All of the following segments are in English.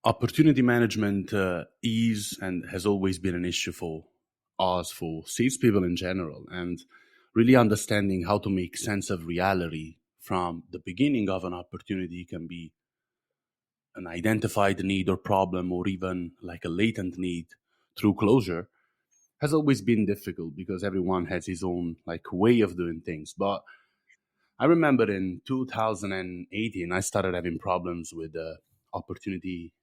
Opportunity management is and has always been an issue for us, for salespeople in general, and really understanding how to make sense of reality from the beginning of an opportunity can be an identified need or problem, or even like a latent need through closure, has always been difficult because everyone has his own like way of doing things. But I remember in 2018, I started having problems with opportunity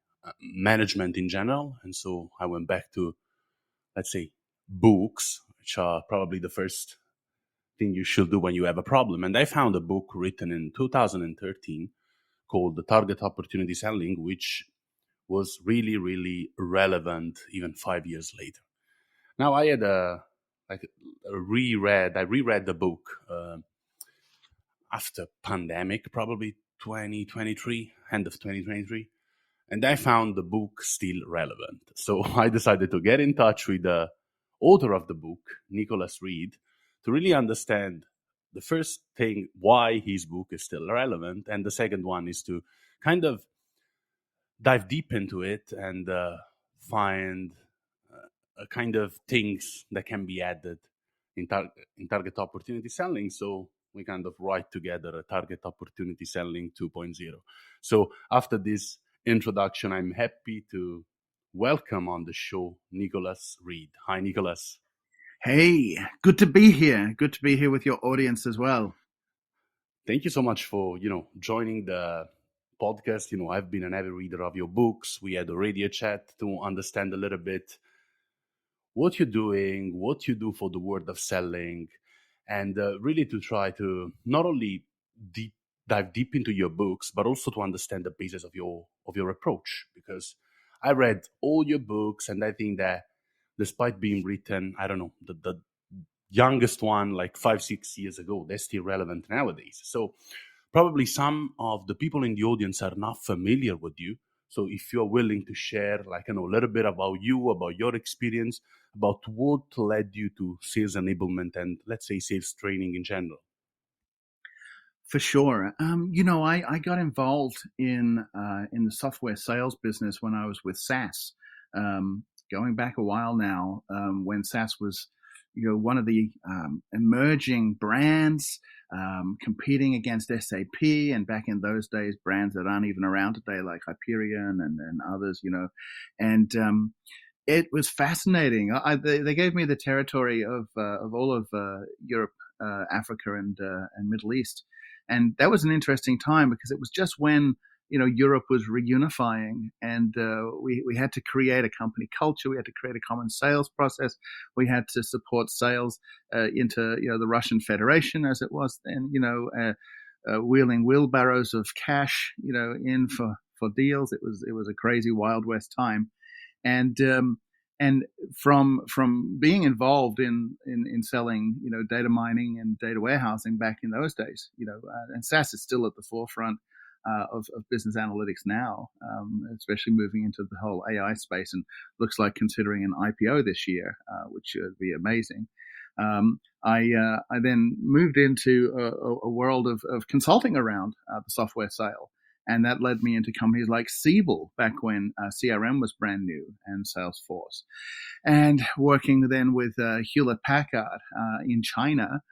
management in general. And so I went back to, let's say, books, which are probably the first thing you should do when you have a problem. And I found a book written in 2013 called The Target Opportunity Selling, which was really, really relevant even 5 years later. Now I had I reread the book after pandemic, probably 2023, end of 2023, and I found the book still relevant. So I decided to get in touch with the author of the book, Nicholas Reed, to really understand the first thing why his book is still relevant, and the second one is to kind of dive deep into it and find a kind of things that can be added in target opportunity selling. So we kind of write together a target opportunity selling 2.0. So after this introduction, I'm happy to welcome on the show Nicholas Reed. Hi, Nicholas. Hey, good to be here. Good to be here with your audience as well. Thank you so much for joining the podcast. I've been an avid reader of your books. We had already a chat to understand a little bit what you're doing, what you do for the world of selling, and really to try to not only deep, dive deep into your books, but also to understand the basis of your approach. Because I read all your books, and I think that despite being written, I don't know, the youngest one like 5 6 years ago, they're still relevant nowadays. So probably some of the people in the audience are not familiar with you. So if you're willing to share, like, a little bit about you, about your experience, about what led you to sales enablement and, let's say, sales training in general. For sure. I got involved in the software sales business when I was with SaaS, going back a while now, when SaaS was, one of the emerging brands, competing against SAP, and back in those days, brands that aren't even around today, like Hyperion and others, and it was fascinating. They gave me the territory of all of Europe, Africa, and Middle East, and that was an interesting time because it was just when Europe was reunifying, and we had to create a company culture. We had to create a common sales process. We had to support sales into the Russian Federation as it was then. Wheeling wheelbarrows of cash in for deals. It was a crazy Wild West time, and from being involved in selling data mining and data warehousing back in those days, and SaaS is still at the forefront of business analytics now, especially moving into the whole AI space, and looks like considering an IPO this year, which should be amazing. I then moved into a world of consulting around the software sale. And that led me into companies like Siebel back when CRM was brand new, and Salesforce. And working then with Hewlett Packard in China,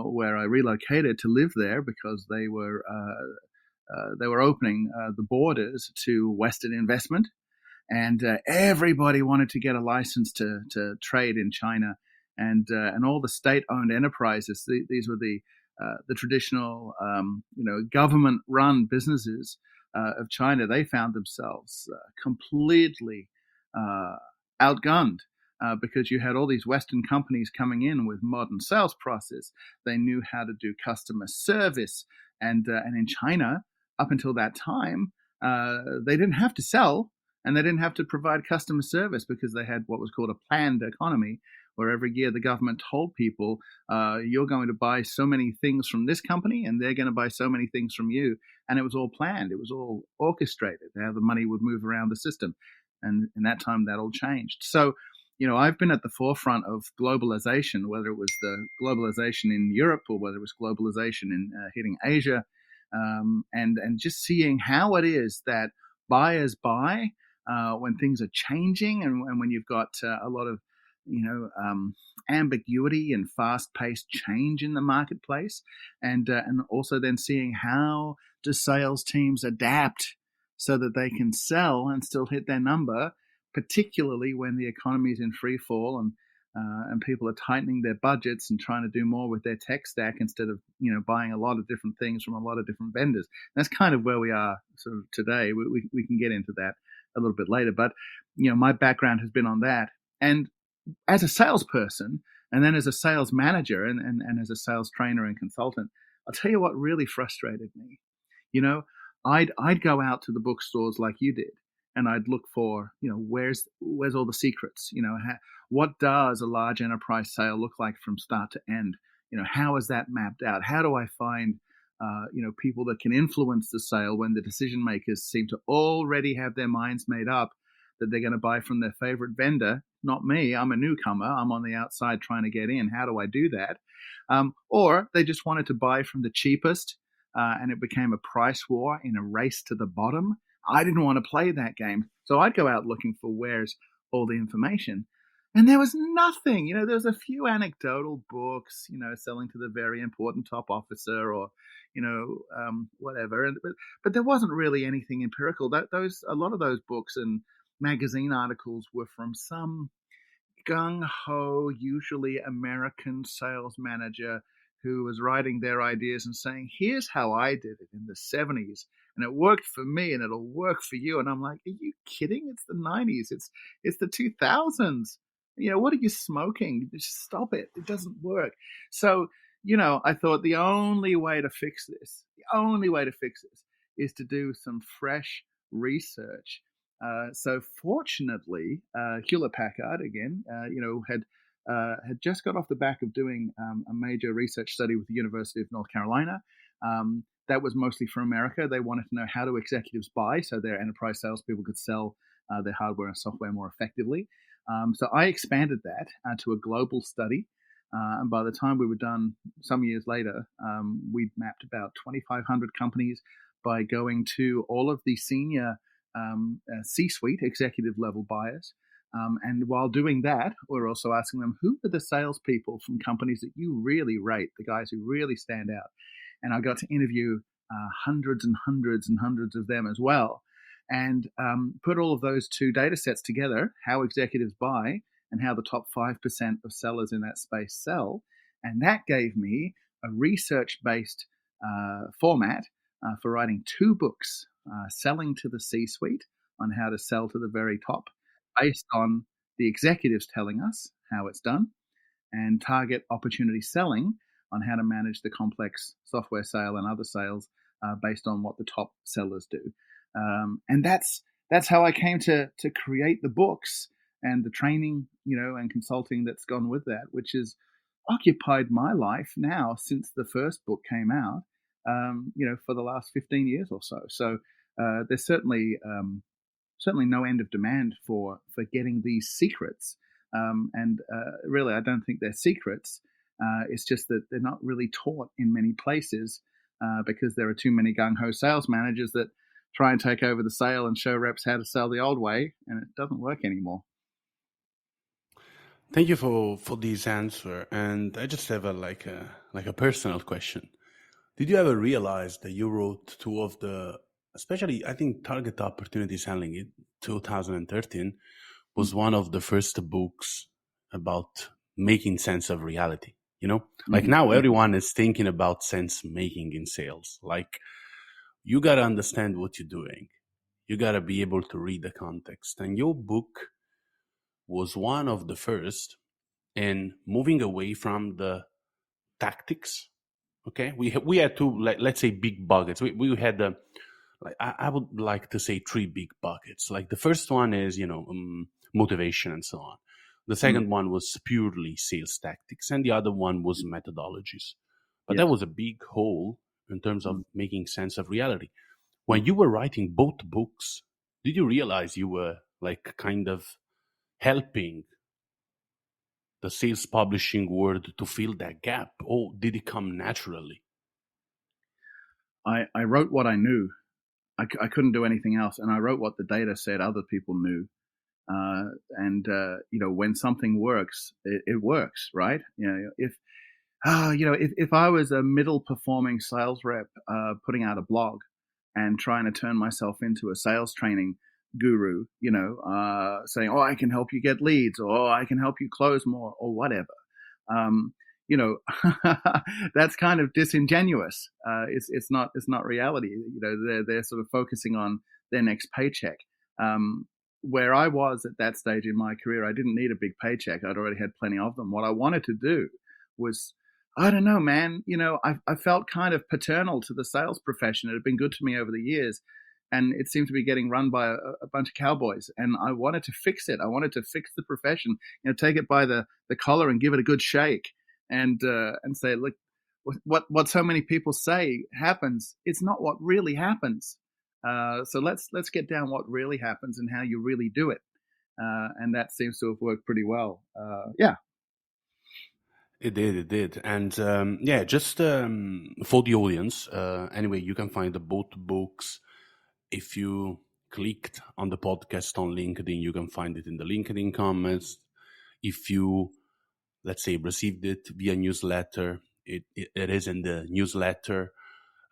where I relocated to live there because they were opening the borders to Western investment, and everybody wanted to get a license to trade in China, and all the state-owned enterprises. These were the traditional, government-run businesses of China. They found themselves completely outgunned. Because you had all these Western companies coming in with modern sales process. They knew how to do customer service, and in China, up until that time, they didn't have to sell, and they didn't have to provide customer service because they had what was called a planned economy, where every year the government told people, you're going to buy so many things from this company, and they're going to buy so many things from you. And it was all planned. It was all orchestrated, how the money would move around the system. And in that time, that all changed. So, I've been at the forefront of globalization, whether it was the globalization in Europe or whether it was globalization in hitting Asia, and just seeing how it is that buyers buy when things are changing, and when you've got a lot of ambiguity and fast-paced change in the marketplace, and also then seeing how do sales teams adapt so that they can sell and still hit their number, particularly when the economy is in free fall and people are tightening their budgets and trying to do more with their tech stack instead of buying a lot of different things from a lot of different vendors. That's kind of where we are sort of today. We can get into that a little bit later, but my background has been on that. And as a salesperson, and then as a sales manager, and as a sales trainer and consultant, I'll tell you what really frustrated me. I'd go out to the bookstores like you did, and I'd look for, where's all the secrets? What does a large enterprise sale look like from start to end? How is that mapped out? How do I find, people that can influence the sale when the decision makers seem to already have their minds made up that they're going to buy from their favorite vendor? Not me. I'm a newcomer. I'm on the outside trying to get in. How do I do that? Or they just wanted to buy from the cheapest, and it became a price war in a race to the bottom. I didn't want to play that game. So I'd go out looking for where's all the information. And there was nothing. There was a few anecdotal books, selling to the very important top officer or, whatever. But there wasn't really anything empirical. A lot of those books and magazine articles were from some gung-ho, usually American sales manager who was writing their ideas and saying, here's how I did it in the 70s, and it worked for me, and it'll work for you. And I'm like, are you kidding? It's the 90s. It's the 2000s. What are you smoking? Just stop it. It doesn't work. So, I thought the only way to fix this is to do some fresh research. So fortunately, Hewlett Packard again, had just got off the back of doing a major research study with the University of North Carolina. That was mostly for America. They wanted to know how do executives buy so their enterprise salespeople could sell their hardware and software more effectively. So I expanded that to a global study. And by the time we were done some years later, we'd mapped about 2,500 companies by going to all of the senior C-suite executive level buyers. And while doing that, we're also asking them, who are the salespeople from companies that you really rate, the guys who really stand out? And I got to interview hundreds and hundreds and hundreds of them as well, and put all of those two data sets together, how executives buy and how the top 5% of sellers in that space sell. And that gave me a research-based format for writing 2 books, Selling to the C-Suite on how to sell to the very top, based on the executives telling us how it's done, and Target Opportunity Selling on how to manage the complex software sale and other sales based on what the top sellers do. And that's how I came to create the books and the training, and consulting that's gone with that, which has occupied my life now since the first book came out, for the last 15 years or so. So there's certainly no end of demand for getting these secrets. And really, I don't think they're secrets. It's just that they're not really taught in many places because there are too many gung-ho sales managers that try and take over the sale and show reps how to sell the old way, and it doesn't work anymore. Thank you for this answer. And I just have a personal question. Did you ever realize that you wrote 2 of the, especially I think Target Opportunity Selling in 2013 was one of the first books about making sense of reality? Like now everyone is thinking about sense making in sales. Like you got to understand what you're doing. You got to be able to read the context. And your book was one of the first in moving away from the tactics. Okay, we had 2, let's say, big buckets. We had I would like to say 3 big buckets. Like the first one is motivation and so on. The second one was purely sales tactics, and the other one was methodologies. But that was a big hole in terms of making sense of reality. When you were writing both books, did you realize you were like kind of helping the sales publishing world to fill that gap, or did it come naturally? I wrote what I knew. I couldn't do anything else, and I wrote what the data said other people knew. When something works, it works, right? If I was a middle performing sales rep putting out a blog and trying to turn myself into a sales training guru, saying, "Oh, I can help you get leads," or "Oh, I can help you close more," or whatever. Um, you know, that's kind of disingenuous. It's not reality. They're sort of focusing on their next paycheck. Where I was at that stage in my career, I didn't need a big paycheck. I'd already had plenty of them. What I wanted to do was, I don't know, man. I felt kind of paternal to the sales profession. It had been good to me over the years, and it seemed to be getting run by a bunch of cowboys. And I wanted to fix it. I wanted to fix the profession. Take it by the collar and give it a good shake, and say, look, what so many people say happens. It's not what really happens. So let's get down what really happens and how you really do it. And that seems to have worked pretty well. Yeah. It did. And just for the audience, anyway, you can find both books. If you clicked on the podcast on LinkedIn, you can find it in the LinkedIn comments. If you, let's say, received it via newsletter, it is in the newsletter.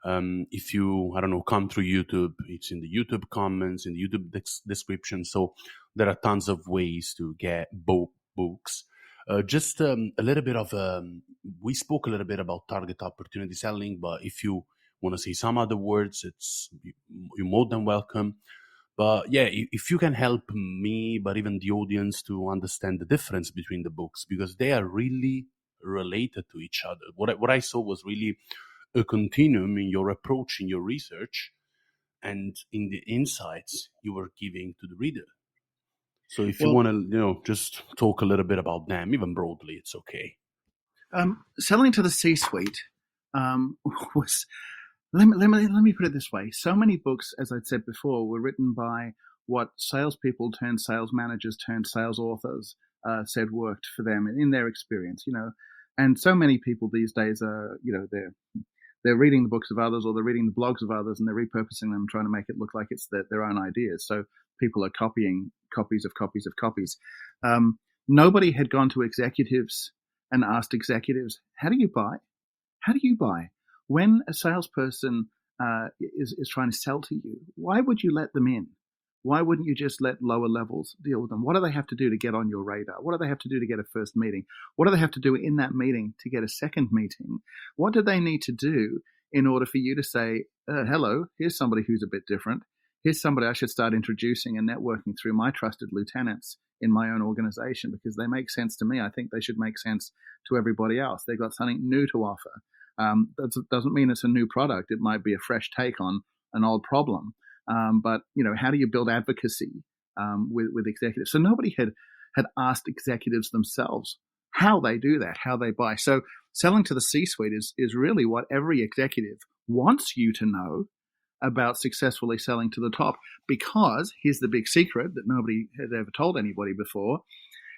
If you, I don't know, come through YouTube, it's in the YouTube comments, in the YouTube description. So there are tons of ways to get both books. Just a little bit of, we spoke a little bit about target opportunity selling, but if you want to say some other words, you're more than welcome. But yeah, if you can help me, but even the audience, to understand the difference between the books, because they are really related to each other. What I saw was really a continuum in your approach, in your research, and in the insights you were giving to the reader. So if you Well, want to, just talk a little bit about them, even broadly, it's okay. selling to the C-suite was. Let me put it this way. So many books, as I'd said before, were written by what salespeople turned sales managers turned sales authors said worked for them in their experience. And so many people these days are, they're reading the books of others, or they're reading the blogs of others, and they're repurposing them, trying to make it look like it's their own ideas. So people are copying copies of copies of copies. Nobody had gone to executives and asked executives, "How do you buy? How do you buy?" When a salesperson is trying to sell to you, why would you let them in? Why wouldn't you just let lower levels deal with them? What do they have to do to get on your radar? What do they have to do to get a first meeting? What do they have to do in that meeting to get a second meeting? What do they need to do in order for you to say, hello, here's somebody who's a bit different. Here's somebody I should start introducing and networking through my trusted lieutenants in my own organization, because they make sense to me. I think they should make sense to everybody else. They've got something new to offer. That doesn't mean it's a new product. It might be a fresh take on an old problem. But how do you build advocacy with executives? So nobody had asked executives themselves how they do that, how they buy. So selling to the C-suite is really what every executive wants you to know about successfully selling to the top. Because here's the big secret that nobody had ever told anybody before.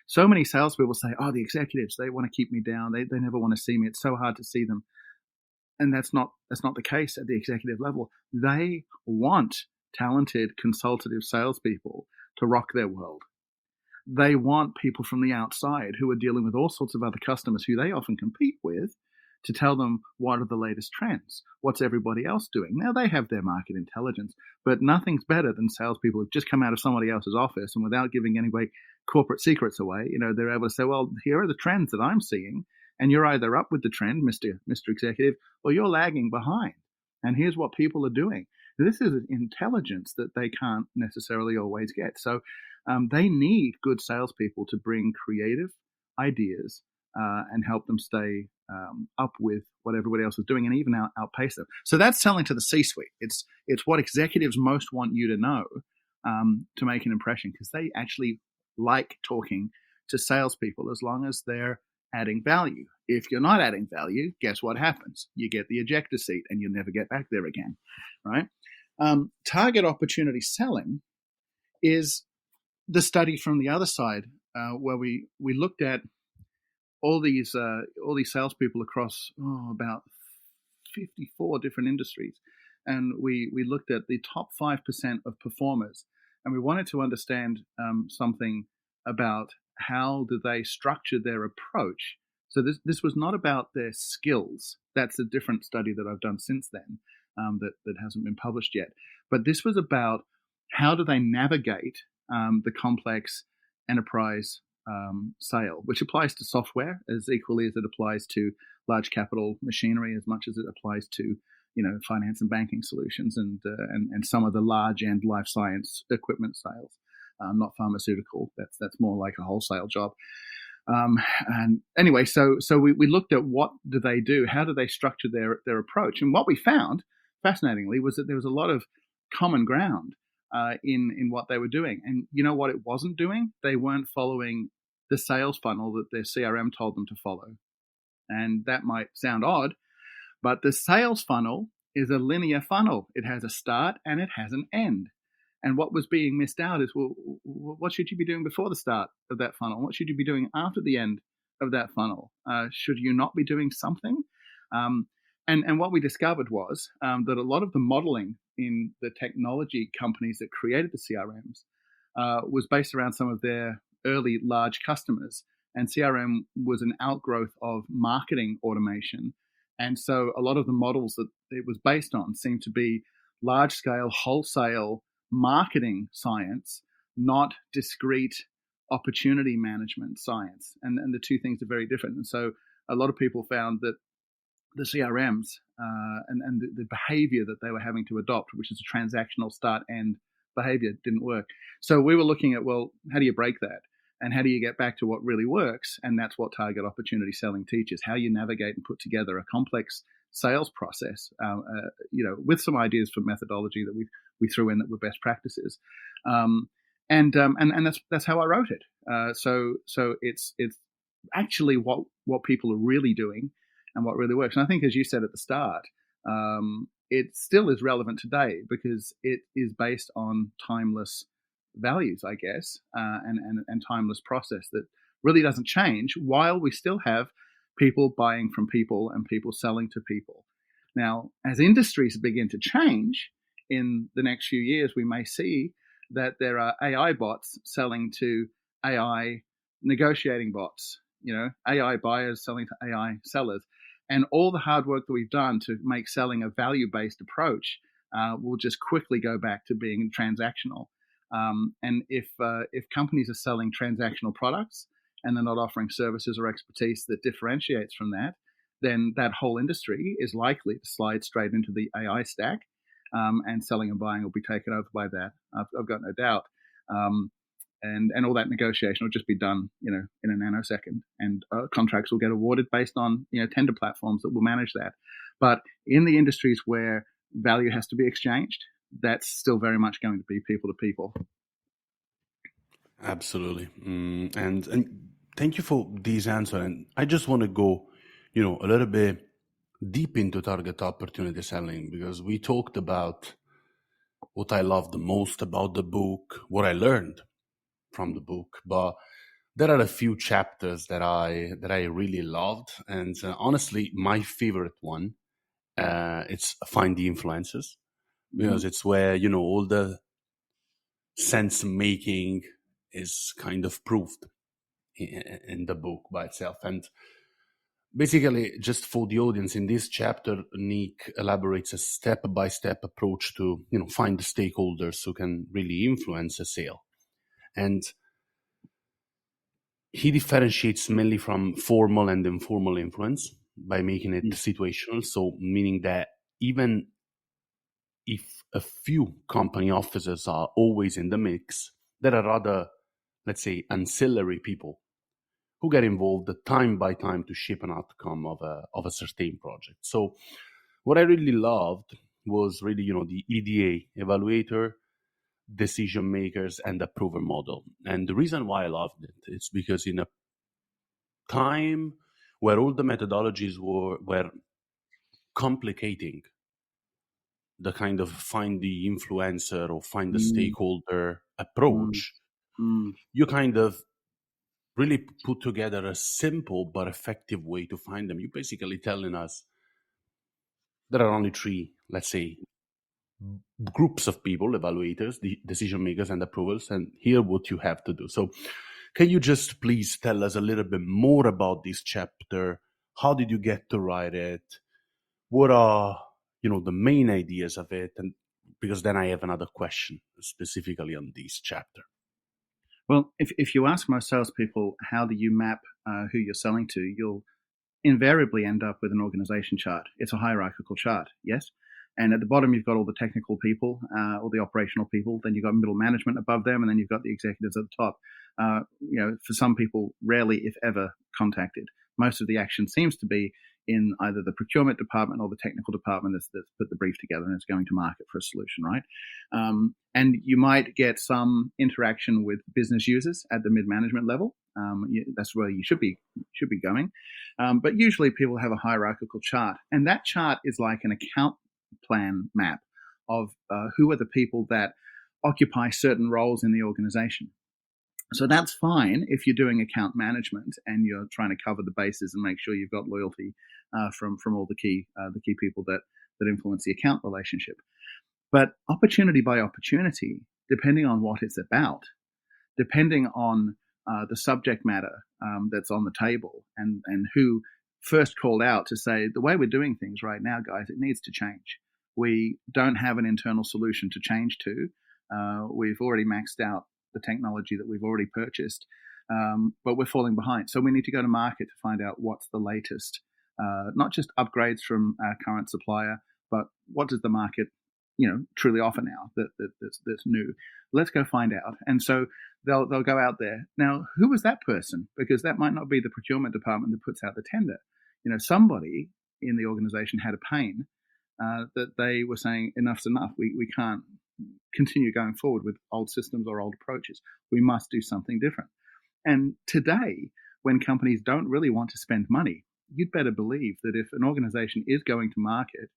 So many salespeople say, "Oh, the executives, they want to keep me down. They never want to see me. It's so hard to see them." And that's not the case at the executive level. They want talented, consultative salespeople to rock their world. They want people from the outside who are dealing with all sorts of other customers who they often compete with to tell them what are the latest trends, what's everybody else doing. Now, they have their market intelligence, but nothing's better than salespeople who've just come out of somebody else's office, and without giving any corporate secrets away, they're able to say, well, here are the trends that I'm seeing, and you're either up with the trend, Mr. Executive, or you're lagging behind. And here's what people are doing. This is intelligence that they can't necessarily always get. So they need good salespeople to bring creative ideas and help them stay up with what everybody else is doing, and even outpace them. So that's selling to the C-suite. It's what executives most want you to know to make an impression, because they actually like talking to salespeople as long as they're adding value. If you're not adding value, guess what happens? You get the ejector seat and you'll never get back there again, right? Target opportunity selling is the study from the other side, where we looked at all these salespeople across about 54 different industries, and we looked at the top 5% of performers, and we wanted to understand something about how do they structure their approach. So this was not about their skills. That's a different study that I've done since then, that hasn't been published yet. But this was about how do they navigate the complex enterprise sale, which applies to software as equally as it applies to large capital machinery, as much as it applies to finance and banking solutions, and some of the large end life science equipment sales, not pharmaceutical. That's more like a wholesale job. And anyway, so we looked at what do they do, how do they structure their approach, and what we found, fascinatingly, was that there was a lot of common ground in what they were doing. And you know what it wasn't doing? They weren't following the sales funnel that their CRM told them to follow. And that might sound odd, but the sales funnel is a linear funnel. It has a start and it has an end. And what was being missed out is, well, what should you be doing before the start of that funnel? What should you be doing after the end of that funnel? Should you not be doing something? And what we discovered was that a lot of the modeling in the technology companies that created the CRMs was based around some of their early large customers. And CRM was an outgrowth of marketing automation. And so a lot of the models that it was based on seemed to be large-scale, wholesale marketing science, not discrete opportunity management science. And the two things are very different. And so a lot of people found that the CRMs and the behavior that they were having to adopt, which is a transactional start-end behavior, didn't work. So we were looking at, well, how do you break that? And how do you get back to what really works? And that's what target opportunity selling teaches, how you navigate and put together a complex sales process, with some ideas for methodology that we threw in that were best practices. And that's how I wrote it. So it's actually what people are really doing and what really works. And I think, as you said at the start, it still is relevant today because it is based on timeless values, I guess, and timeless process that really doesn't change while we still have people buying from people and people selling to people. Now, as industries begin to change in the next few years, we may see that there are AI bots selling to AI negotiating bots, AI buyers selling to AI sellers. And all the hard work that we've done to make selling a value-based approach will just quickly go back to being transactional. And if companies are selling transactional products and they're not offering services or expertise that differentiates from that, then that whole industry is likely to slide straight into the AI stack, and selling and buying will be taken over by that. I've got no doubt. And all that negotiation will just be done, in a nanosecond, and contracts will get awarded based on, tender platforms that will manage that. But in the industries where value has to be exchanged, that's still very much going to be people to people. Absolutely. And thank you for this answer. And I just want to go, a little bit deep into target opportunity selling, because we talked about what I loved the most about the book, what I learned from the book, but there are a few chapters that I really loved, and honestly, my favorite one, it's Find the Influencers, because it's where all the sense making is kind of proved in the book by itself. And basically, just for the audience, in this chapter, Nick elaborates a step-by-step approach to find the stakeholders who can really influence a sale. And he differentiates mainly from formal and informal influence by making it situational. So meaning that even if a few company officers are always in the mix, there are other, let's say, ancillary people who get involved time by time to shape an outcome of a certain project. So what I really loved was really, the EDA, evaluator, decision makers, and approver model. And the reason why I loved it is because in a time where all the methodologies were complicating the kind of find the influencer or find the stakeholder approach, you kind of really put together a simple but effective way to find them. You're basically telling us there are only three, let's say, groups of people, evaluators, the decision makers, and approvals, and here what you have to do. So, can you just please tell us a little bit more about this chapter? How did you get to write it? What are the main ideas of it? And because then I have another question specifically on this chapter. Well, if you ask most salespeople how do you map who you're selling to, you'll invariably end up with an organization chart. It's a hierarchical chart, yes? And at the bottom, you've got all the technical people, all the operational people. Then you've got middle management above them, and then you've got the executives at the top. For some people, rarely, if ever, contacted. Most of the action seems to be in either the procurement department or the technical department that's put the brief together and is going to market for a solution, right? And you might get some interaction with business users at the mid-management level. That's where you should be going. But usually people have a hierarchical chart, and that chart is like an account plan map of who are the people that occupy certain roles in the organization. So that's fine if you're doing account management and you're trying to cover the bases and make sure you've got loyalty from all the key people that influence the account relationship. But opportunity by opportunity, depending on what it's about, depending on the subject matter that's on the table and who first called out to say, the way we're doing things right now, guys, it needs to change. We don't have an internal solution to change to. We've already maxed out the technology that we've already purchased, but we're falling behind. So we need to go to market to find out what's the latest, not just upgrades from our current supplier, but what does the market truly offer now that's new. Let's go find out. And so they'll go out there. Now, who was that person? Because that might not be the procurement department that puts out the tender. Somebody in the organization had a pain that they were saying, enough's enough. We can't continue going forward with old systems or old approaches. We must do something different. And today, when companies don't really want to spend money, you'd better believe that if an organization is going to market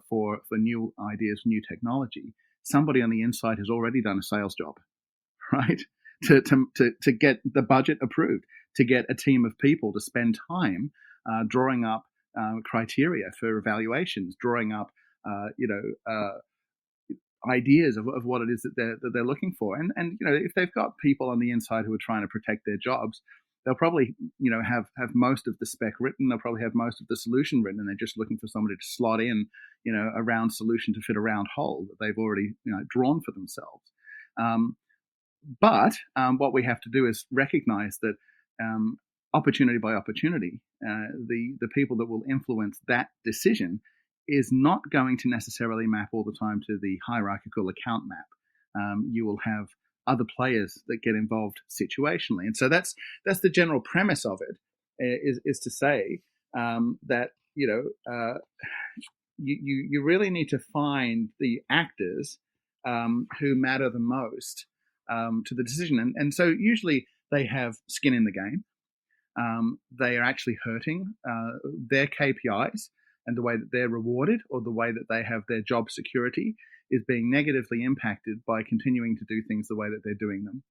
for new ideas, new technology, somebody on the inside has already done a sales job, right? To get the budget approved, to get a team of people to spend time drawing up criteria for evaluations, drawing up, ideas of what it is that they're looking for. And if they've got people on the inside who are trying to protect their jobs, they'll probably have most of the spec written. They'll probably have most of the solution written, and they're just looking for somebody to slot in a round solution to fit a round hole that they've already drawn for themselves. But what we have to do is recognize that opportunity by opportunity, the people that will influence that decision is not going to necessarily map all the time to the hierarchical account map. You will have other players that get involved situationally, and so that's the general premise of it. Is to say that you really need to find the actors who matter the most to the decision, and so usually they have skin in the game. They are actually hurting their KPIs. And the way that they're rewarded or the way that they have their job security is being negatively impacted by continuing to do things the way that they're doing them.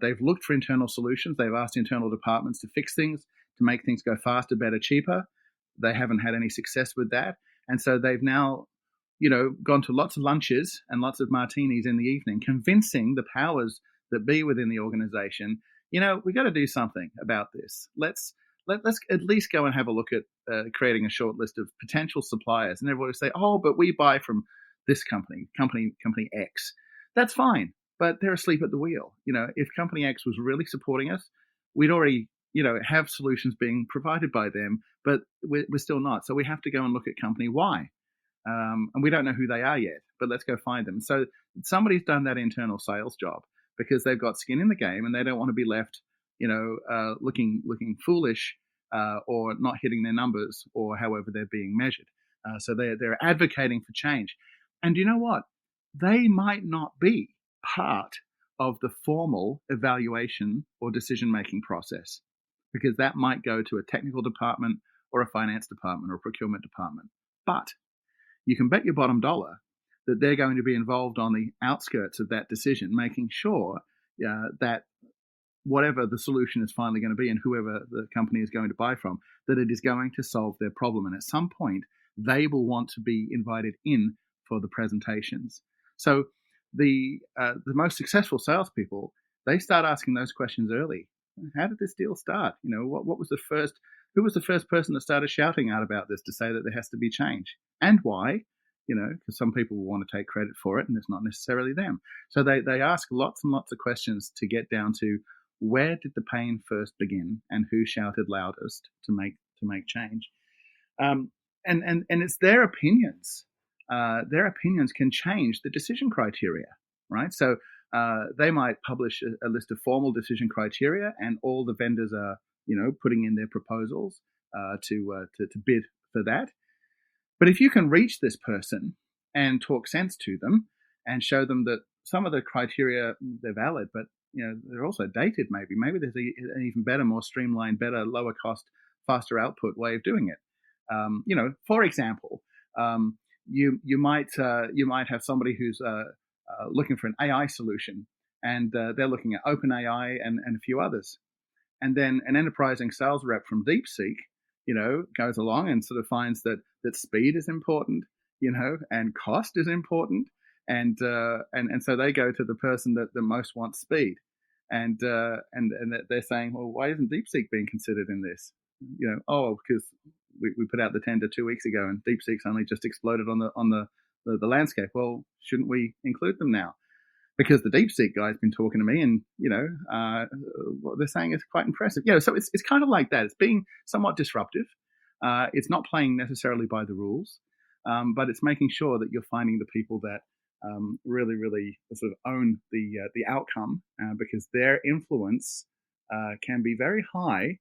They've looked for internal solutions. They've asked internal departments to fix things, to make things go faster, better, cheaper. They haven't had any success with that. And so they've now, gone to lots of lunches and lots of martinis in the evening, convincing the powers that be within the organization, we got to do something about this. Let's at least go and have a look at creating a short list of potential suppliers. And everybody will say, oh, but we buy from this company X. That's fine, but they're asleep at the wheel. If company X was really supporting us, we'd already, have solutions being provided by them, but we're still not. So we have to go and look at company Y. And we don't know who they are yet, but let's go find them. So somebody's done that internal sales job because they've got skin in the game and they don't want to be left looking foolish or not hitting their numbers or however they're being measured. So they're advocating for change. And you know what? They might not be part of the formal evaluation or decision-making process because that might go to a technical department or a finance department or a procurement department. But you can bet your bottom dollar that they're going to be involved on the outskirts of that decision, making sure that whatever the solution is finally going to be and whoever the company is going to buy from, that it is going to solve their problem. And at some point, they will want to be invited in for the presentations. So the most successful salespeople, they start asking those questions early. How did this deal start? What was the first? Who was the first person that started shouting out about this to say that there has to be change, and why? Because some people will want to take credit for it, and it's not necessarily them. So they ask lots and lots of questions to get down to where did the pain first begin, and who shouted loudest to make change. And it's their opinions. Their opinions can change the decision criteria, right? So they might publish a list of formal decision criteria, and all the vendors are, putting in their proposals to bid for that. But if you can reach this person and talk sense to them and show them that some of the criteria, they're valid, but they're also dated. Maybe there's an even better, more streamlined, better, lower cost, faster output way of doing it. For example, you might have somebody who's looking for an AI solution, and they're looking at OpenAI and a few others. And then an enterprising sales rep from DeepSeek, goes along and sort of finds that speed is important, and cost is important, and so they go to the person that most wants speed, and they're saying, well, why isn't DeepSeek being considered in this? Because we put out the tender 2 weeks ago, and DeepSeek's only just exploded on the landscape. Well, shouldn't we include them now? Because the DeepSeek guy's been talking to me, and what they're saying is quite impressive. So it's kind of like that. It's being somewhat disruptive. It's not playing necessarily by the rules, but it's making sure that you're finding the people that really, really sort of own the outcome, because their influence can be very high,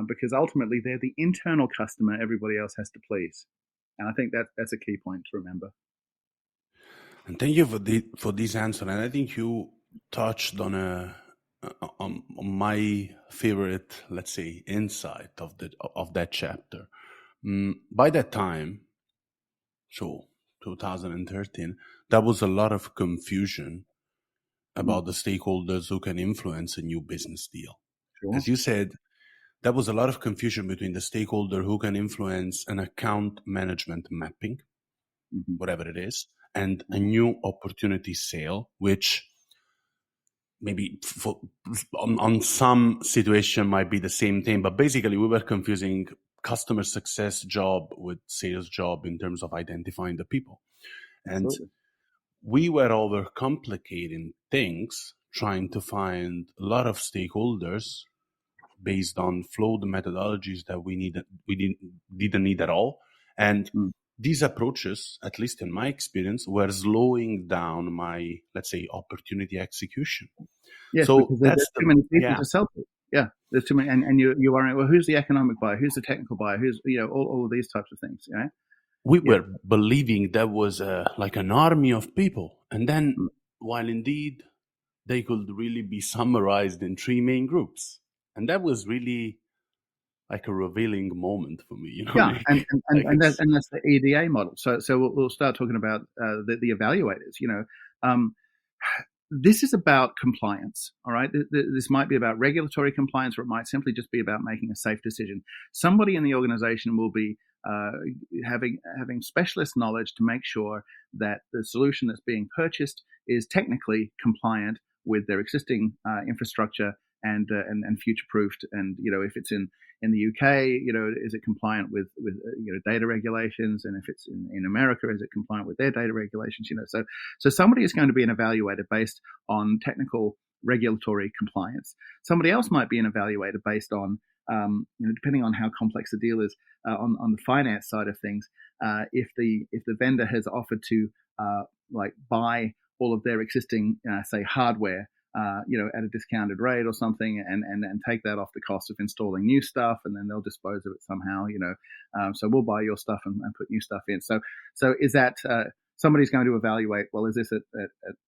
because ultimately they're the internal customer everybody else has to please. And I think that's a key point to remember. And thank you for this answer. And I think you touched on on my favorite, let's say, insight of that chapter. By that time, so 2013, there was a lot of confusion about the stakeholders who can influence a new business deal. Sure. As you said, there was a lot of confusion between the stakeholder who can influence an account management mapping, whatever it is, and a new opportunity sale, which maybe on some situation might be the same thing, but basically we were confusing customer success job with sales job in terms of identifying the people. And Absolutely. we were overcomplicating things, trying to find a lot of stakeholders based on flawed methodologies that we didn't need at all. And these approaches, at least in my experience, were slowing down my, let's say, opportunity execution. Yes, so because there's too many people to sell to. Yeah, there's too many, and you are, well, who's the economic buyer? Who's the technical buyer? Who's all of these types of things. We were believing there was like an army of people, and then while indeed they could really be summarized in three main groups, and that was really like a revealing moment for me, Yeah, Nick. and that's the EDA model. So we'll start talking about the evaluators. This is about compliance, all right? This might be about regulatory compliance, or it might simply just be about making a safe decision. Somebody in the organization will be having specialist knowledge to make sure that the solution that's being purchased is technically compliant with their existing infrastructure and future-proofed. And if it's in the UK, is it compliant with data regulations? And if it's in America, is it compliant with their data regulations? So somebody is going to be an evaluator based on technical regulatory compliance. Somebody else might be an evaluator based on, depending on how complex the deal is, on the finance side of things. If the vendor has offered to buy all of their existing, say, hardware, at a discounted rate or something, and take that off the cost of installing new stuff, and then they'll dispose of it somehow, so we'll buy your stuff and put new stuff in. So is that, somebody's going to evaluate, well, is this at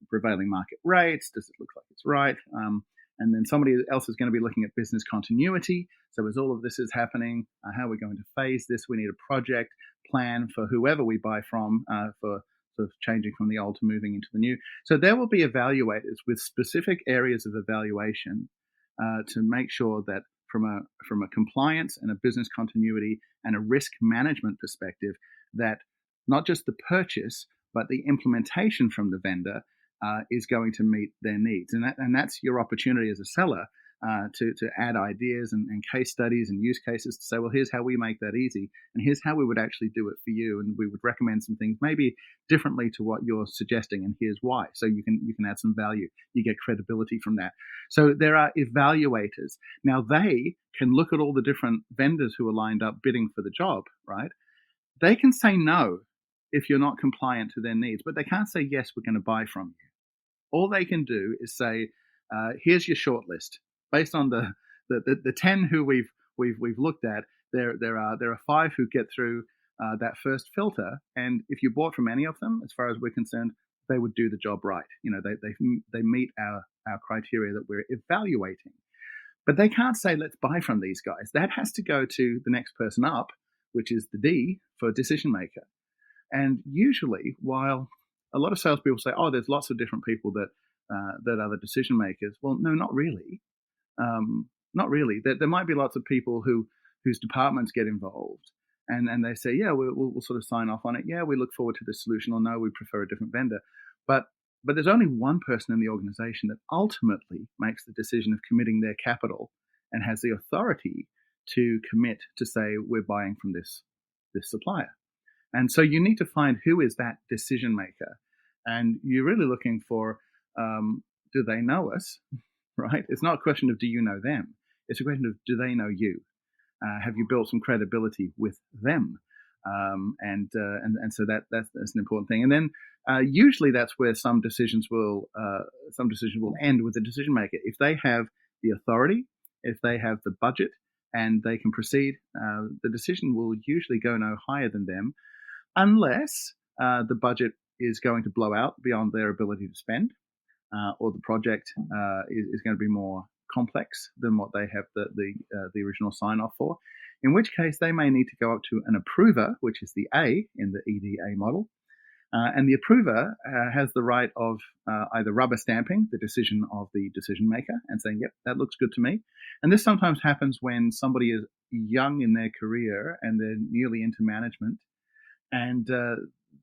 prevailing market rates? Does it look like it's right? And then somebody else is going to be looking at business continuity. So as all of this is happening, how are we going to phase this? We need a project plan for whoever we buy from, for sort of changing from the old to moving into the new. So there will be evaluators with specific areas of evaluation to make sure that from a compliance and a business continuity and a risk management perspective, that not just the purchase, but the implementation from the vendor is going to meet their needs. And that's your opportunity as a seller to add ideas and case studies and use cases to say, well, here's how we make that easy, and here's how we would actually do it for you, and we would recommend some things maybe differently to what you're suggesting, and here's why. So you can add some value. You get credibility from that. So there are evaluators. Now they can look at all the different vendors who are lined up bidding for the job, right? They can say no if you're not compliant to their needs, but they can't say yes, we're going to buy from you. All they can do is say, here's your short list. Based on the 10 who we've looked at, there are 5 who get through that first filter, and if you bought from any of them, as far as we're concerned, they would do the job right. They meet our criteria that we're evaluating. But they can't say, let's buy from these guys. That has to go to the next person up, which is the D for decision maker. And usually, while a lot of salespeople say, oh, there's lots of different people that are the decision makers. Well, no, not really. Not really. There might be lots of people whose departments get involved, and they say, yeah, we'll sort of sign off on it. Yeah, we look forward to this solution, or no, we prefer a different vendor. But there's only one person in the organization that ultimately makes the decision of committing their capital and has the authority to commit to say, we're buying from this supplier. And so you need to find who is that decision maker. And you're really looking for, do they know us, right? It's not a question of do you know them. It's a question of do they know you? Have you built some credibility with them? And so that's an important thing. And then usually that's where some decisions will end with the decision maker. If they have the authority, if they have the budget, and they can proceed, the decision will usually go no higher than them, unless the budget is going to blow out beyond their ability to spend, or the project is going to be more complex than what they have the original sign off for, in which case they may need to go up to an approver, which is the A in the EDA model. And the approver has the right of either rubber stamping the decision of the decision maker and saying, yep, that looks good to me. And this sometimes happens when somebody is young in their career and they're newly into management, and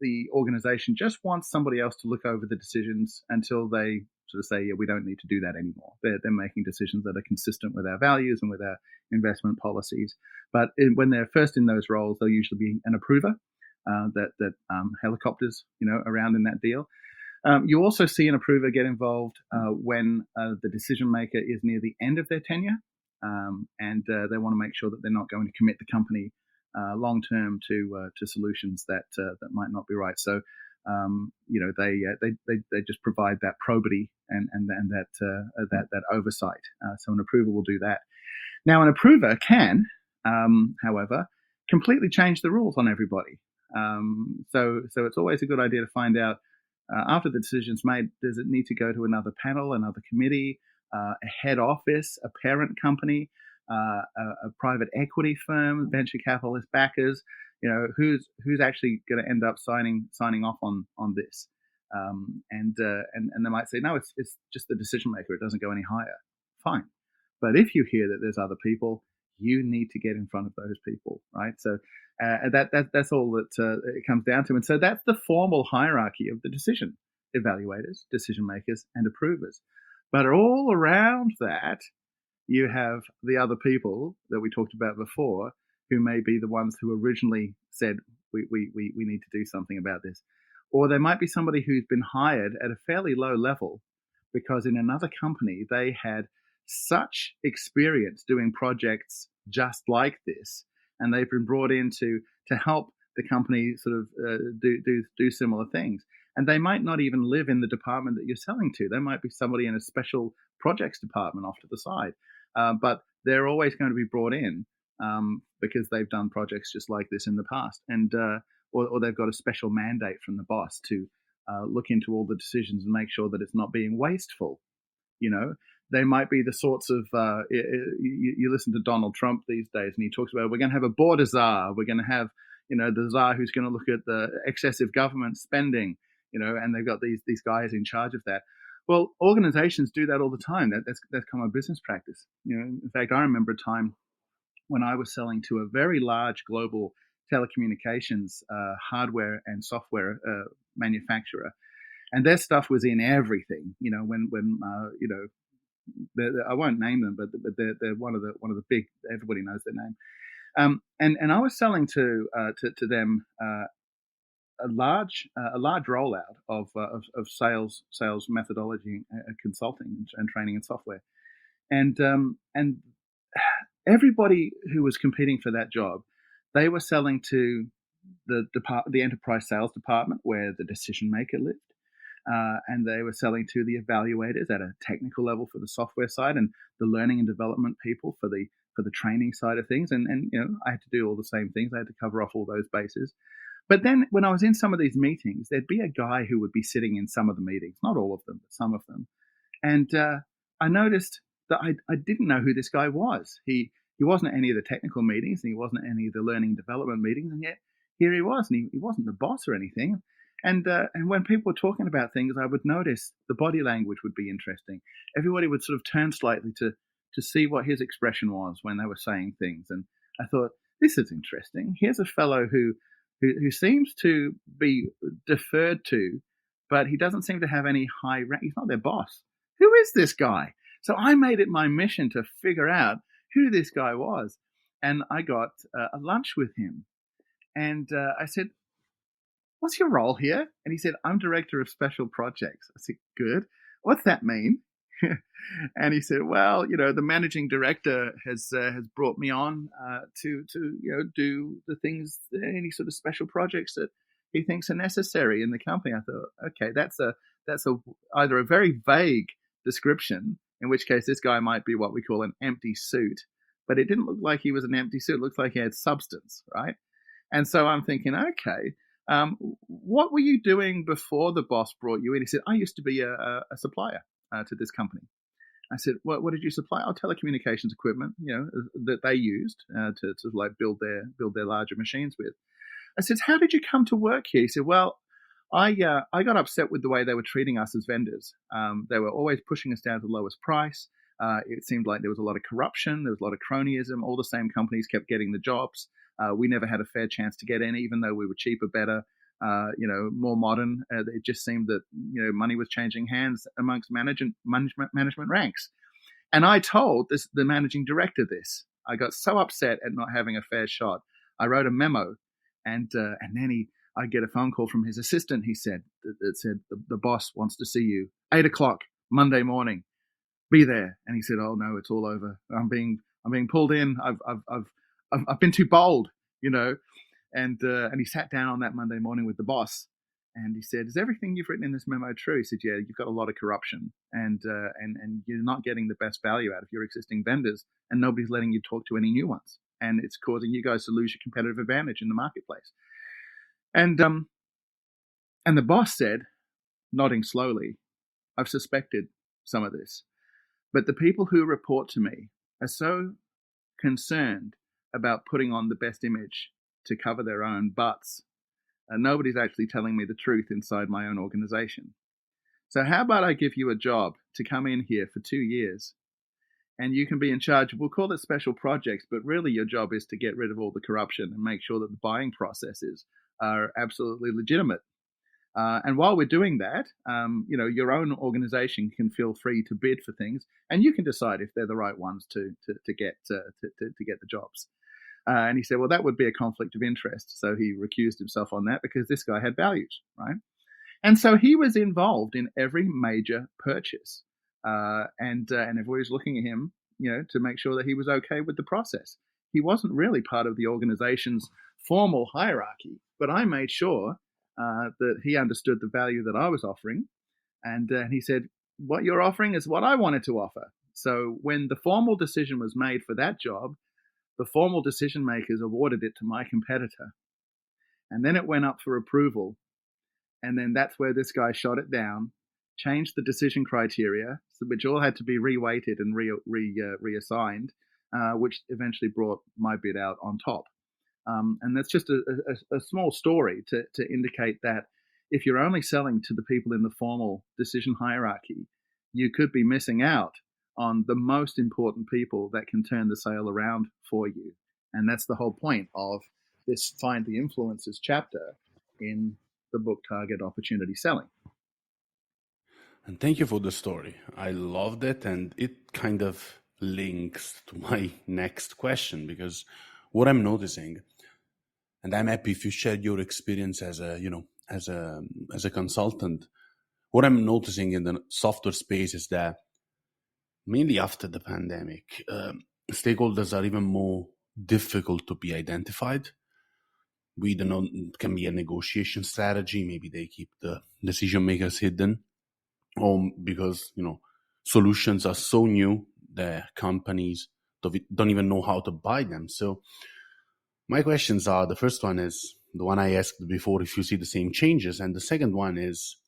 the organization just wants somebody else to look over the decisions until they sort of say, yeah, we don't need to do that anymore. They're making decisions that are consistent with our values and with our investment policies. But when they're first in those roles, they'll usually be an approver that helicopters, around in that deal. You also see an approver get involved when the decision maker is near the end of their tenure, and they want to make sure that they're not going to commit the company long term to solutions that might not be right. So they just provide that probity and that oversight. So an approver will do that. Now an approver can, however, completely change the rules on everybody. So it's always a good idea to find out after the decision's made, does it need to go to another panel, another committee, a head office, a parent company, a private equity firm, venture capitalist backers? Who's actually going to end up signing off on this? And they might say, no, it's just the decision maker. It doesn't go any higher. Fine. But if you hear that there's other people, you need to get in front of those people, right? So that's all that it comes down to. And so that's the formal hierarchy of the decision evaluators, decision makers, and approvers. But all around that, you have the other people that we talked about before, who may be the ones who originally said, we need to do something about this. Or there might be somebody who's been hired at a fairly low level because in another company they had such experience doing projects just like this, and they've been brought in to help the company sort of do similar things. And they might not even live in the department that you're selling to. There might be somebody in a special projects department off to the side, but they're always going to be brought in because they've done projects just like this in the past, and or they've got a special mandate from the boss to look into all the decisions and make sure that it's not being wasteful. They might be the sorts of you listen to Donald Trump these days, and he talks about, we're going to have a border czar, we're going to have the czar who's going to look at the excessive government spending, and they've got these guys in charge of that. Well, organizations do that all the time. That's common business practice. In fact, I remember a time when I was selling to a very large global telecommunications hardware and software manufacturer, and their stuff was in everything. I won't name them, but they're one of the big. Everybody knows their name. And I was selling to them a large rollout of sales methodology, consulting, and training and software, and everybody who was competing for that job, they were selling to the enterprise sales department where the decision maker lived. And they were selling to the evaluators at a technical level for the software side, and the learning and development people for the training side of things. And I had to do all the same things. I had to cover off all those bases. But then when I was in some of these meetings, there'd be a guy who would be sitting in some of the meetings, not all of them, but some of them. And I noticed that I didn't know who this guy was. He wasn't at any of the technical meetings, and he wasn't at any of the learning and development meetings, and yet here he was, and he wasn't the boss or anything. And when people were talking about things, I would notice the body language would be interesting. Everybody would sort of turn slightly to see what his expression was when they were saying things. And I thought, this is interesting. Here's a fellow who seems to be deferred to, but he doesn't seem to have any high rank. He's not their boss. Who is this guy? So I made it my mission to figure out who this guy was. And I got a lunch with him. And I said, what's your role here? And he said, I'm director of special projects. I said, good. What's that mean? And he said, well, the managing director has brought me on to do the things, any sort of special projects that he thinks are necessary in the company. I thought, okay, that's either a very vague description, in which case this guy might be what we call an empty suit, but it didn't look like he was an empty suit. It looked like he had substance, right? And so I'm thinking, okay, what were you doing before the boss brought you in? He said, I used to be a supplier to this company. I said, what did you supply? Oh, telecommunications equipment, that they used to like build their larger machines with. I said, how did you come to work here? He said, well, I got upset with the way they were treating us as vendors. They were always pushing us down to the lowest price. It seemed like there was a lot of corruption. There was a lot of cronyism. All the same companies kept getting the jobs. We never had a fair chance to get in, even though we were cheaper, better, more modern. It just seemed that money was changing hands amongst management ranks. And I told the managing director this. I got so upset at not having a fair shot. I wrote a memo, and then I get a phone call from his assistant. He said that said the boss wants to see you 8:00 Monday morning. Be there. And he said, oh no, it's all over. I'm being pulled in. I've been too bold, And he sat down on that Monday morning with the boss, and he said, "Is everything you've written in this memo true?" He said, "Yeah, you've got a lot of corruption, and you're not getting the best value out of your existing vendors, and nobody's letting you talk to any new ones, and it's causing you guys to lose your competitive advantage in the marketplace." And the boss said, nodding slowly, "I've suspected some of this, but the people who report to me are so concerned about putting on the best image to cover their own butts, and nobody's actually telling me the truth inside my own organization. So how about I give you a job to come in here for 2 years, and you can be in charge. We'll call it special projects, but really your job is to get rid of all the corruption and make sure that the buying processes are absolutely legitimate. And while we're doing that, your own organization can feel free to bid for things, and you can decide if they're the right ones to get the jobs." And he said, well, that would be a conflict of interest. So he recused himself on that because this guy had values, right? And so he was involved in every major purchase. And everybody was looking at him, to make sure that he was okay with the process. He wasn't really part of the organization's formal hierarchy, but I made sure that he understood the value that I was offering. And he said, what you're offering is what I wanted to offer. So when the formal decision was made for that job, the formal decision makers awarded it to my competitor. And then it went up for approval. And then that's where this guy shot it down, changed the decision criteria, which all had to be reweighted and reassigned, which eventually brought my bid out on top. And that's just a small story to indicate that if you're only selling to the people in the formal decision hierarchy, you could be missing out on the most important people that can turn the sale around for you. And that's the whole point of this Find the Influencers chapter in the book Target Opportunity Selling. And thank you for the story. I loved it, and it kind of links to my next question, because what I'm noticing, and I'm happy if you shared your experience as a, as a consultant. What I'm noticing in the software space is that mainly after the pandemic, stakeholders are even more difficult to be identified. We don't know, it can be a negotiation strategy. Maybe they keep the decision makers hidden, or because solutions are so new that companies don't even know how to buy them. So my questions are: the first one is the one I asked before, if you see the same changes, and the second one is,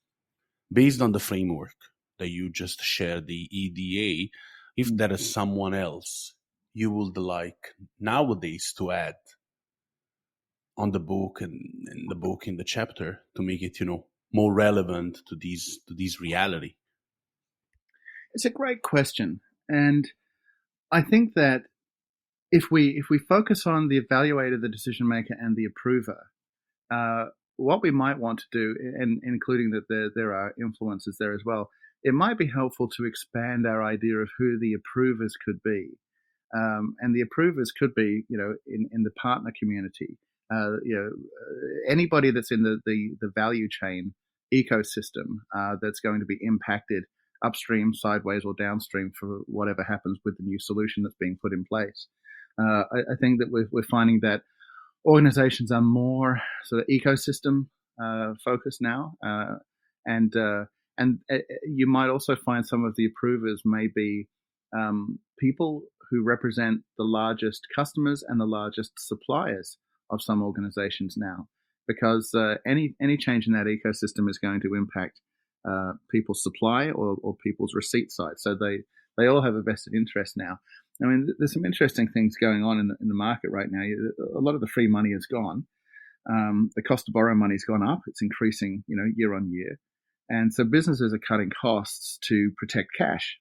based on the framework that you just shared, the EDA, if there is someone else you would like nowadays to add on the book, and in the book, in the chapter, to make it more relevant to these reality. It's a great question, and I think that if we focus on the evaluator, the decision maker, and the approver, what we might want to do, and including that there are influences there as well, it might be helpful to expand our idea of who the approvers could be. And the approvers could be, in the partner community, anybody that's in the value chain ecosystem that's going to be impacted upstream, sideways, or downstream for whatever happens with the new solution that's being put in place. I think that we're finding that organizations are more sort of ecosystem focused now, and you might also find some of the approvers may be people who represent the largest customers and the largest suppliers of some organizations now, because any change in that ecosystem is going to impact people's supply or people's receipt side. So they all have a vested interest now. I mean, there's some interesting things going on in the market right now. A lot of the free money is gone. The cost to borrow money has gone up. It's increasing, year on year. And so businesses are cutting costs to protect cash.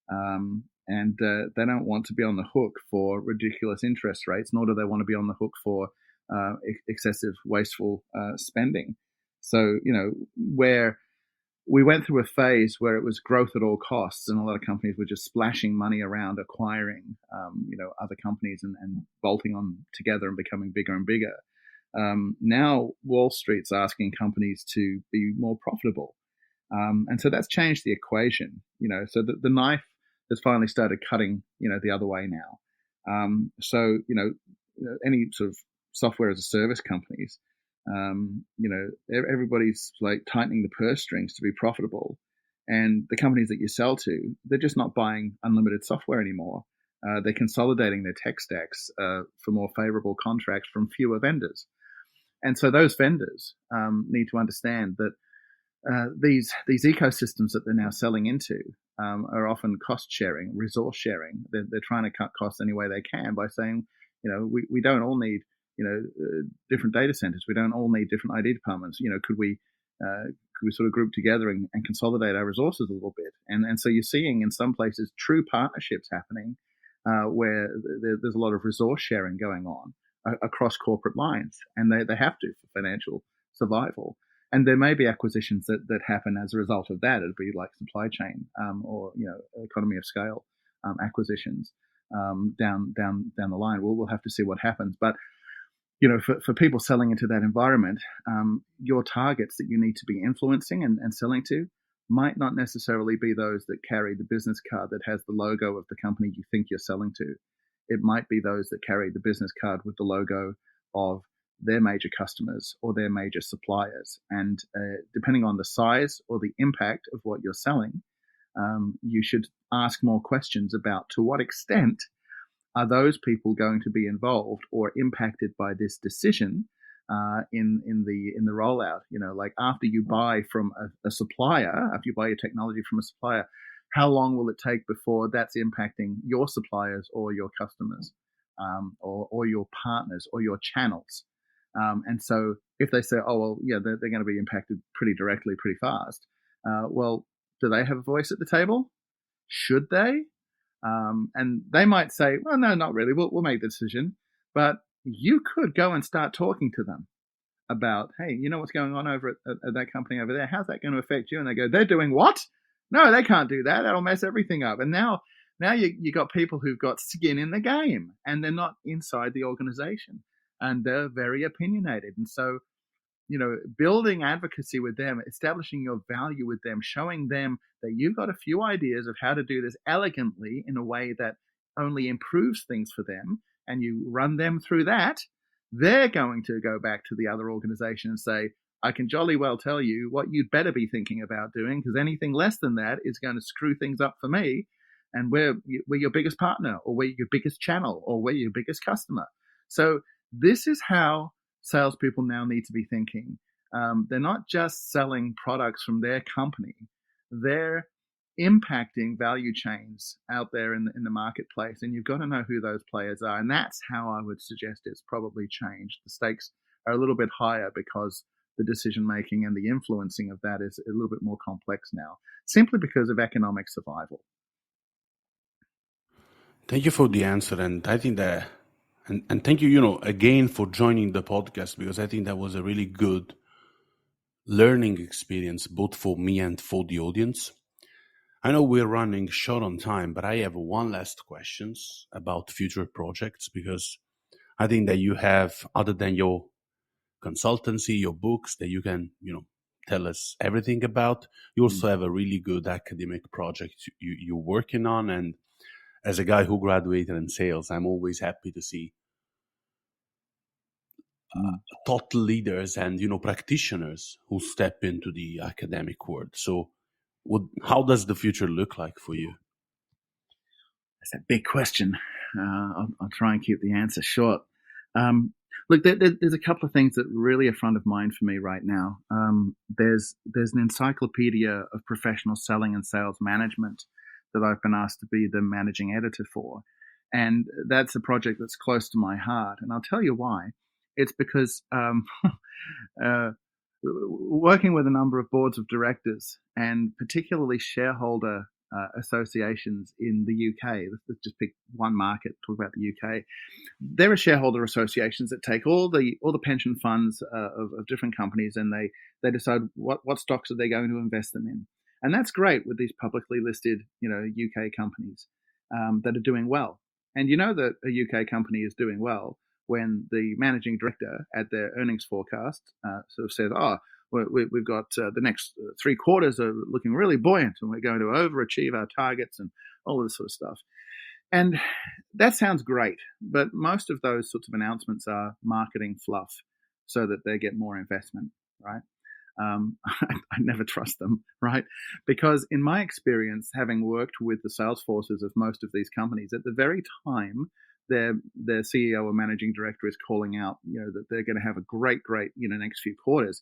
And they don't want to be on the hook for ridiculous interest rates, nor do they want to be on the hook for excessive, wasteful spending. So, where we went through a phase where it was growth at all costs, and a lot of companies were just splashing money around, acquiring, other companies and bolting on together and becoming bigger and bigger. Now Wall Street's asking companies to be more profitable, and so that's changed the equation. So the knife has finally started cutting, the other way now. So any sort of software as a service companies. Everybody's like tightening the purse strings to be profitable, and the companies that you sell to, they're just not buying unlimited software anymore. They're consolidating their tech stacks for more favorable contracts from fewer vendors, and so those vendors need to understand that these ecosystems that they're now selling into are often cost sharing, resource sharing. They're trying to cut costs any way they can by saying, we don't all need different data centers. We don't all need different ID departments. Could we sort of group together and consolidate our resources a little bit? And so you're seeing in some places true partnerships happening where there's a lot of resource sharing going on across corporate lines, and they have to for financial survival. And there may be acquisitions that happen as a result of that. It'd be like supply chain or economy of scale acquisitions down the line. We'll have to see what happens, but for people selling into that environment, your targets that you need to be influencing and selling to might not necessarily be those that carry the business card that has the logo of the company you think you're selling to. It might be those that carry the business card with the logo of their major customers or their major suppliers. And depending on the size or the impact of what you're selling, you should ask more questions about to what extent are those people going to be involved or impacted by this decision in the rollout? Like after you buy from a supplier, after you buy your technology from a supplier, how long will it take before that's impacting your suppliers or your customers or your partners or your channels? And so if they say, oh, well, yeah, they're going to be impacted pretty directly, pretty fast. Well, do they have a voice at the table? Should they? And they might say, well, no, not really. We'll make the decision. But you could go and start talking to them about, hey, you know what's going on over at that company over there? How's that going to affect you? And they go, they're doing what? No, they can't do that. That'll mess everything up. And now you got people who've got skin in the game, and they're not inside the organization, and they're very opinionated. And so, building advocacy with them, establishing your value with them, showing them that you've got a few ideas of how to do this elegantly in a way that only improves things for them, and you run them through that, they're going to go back to the other organization and say, I can jolly well tell you what you'd better be thinking about doing, because anything less than that is going to screw things up for me. And we're your biggest partner, or we're your biggest channel, or we're your biggest customer. So this is how salespeople now need to be thinking. They're not just selling products from their company. They're impacting value chains out there in the marketplace, and you've got to know who those players are. And that's how I would suggest it's probably changed. The stakes are a little bit higher because the decision making and the influencing of that is a little bit more complex now, simply because of economic survival. Thank you for the answer, and I think that, and thank you, again for joining the podcast, because I think that was a really good learning experience, both for me and for the audience. I know we're running short on time, but I have one last questions about future projects, because I think that you have, other than your consultancy, your books that you can, tell us everything about, you also have a really good academic project you're working on. And as a guy who graduated in sales, I'm always happy to see thought leaders and practitioners who step into the academic world. So how does the future look like for you? That's a big question. I'll try and keep the answer short. Look, there's a couple of things that really are front of mind for me right now. There's an encyclopedia of professional selling and sales management that I've been asked to be the managing editor for. And that's a project that's close to my heart. And I'll tell you why. It's because working with a number of boards of directors, and particularly shareholder associations in the UK. Let's just pick one market, talk about the UK. There are shareholder associations that take all the pension funds of different companies, and they decide what stocks are they going to invest them in. And that's great with these publicly listed, UK companies that are doing well. And you know that a UK company is doing well when the managing director at their earnings forecast sort of says, we've got the next 3 quarters are looking really buoyant, and we're going to overachieve our targets and all of this sort of stuff. And that sounds great, but most of those sorts of announcements are marketing fluff so that they get more investment, right? I never trust them, right? Because in my experience, having worked with the sales forces of most of these companies, at the very time their CEO or managing director is calling out, that they're going to have a great, next few quarters,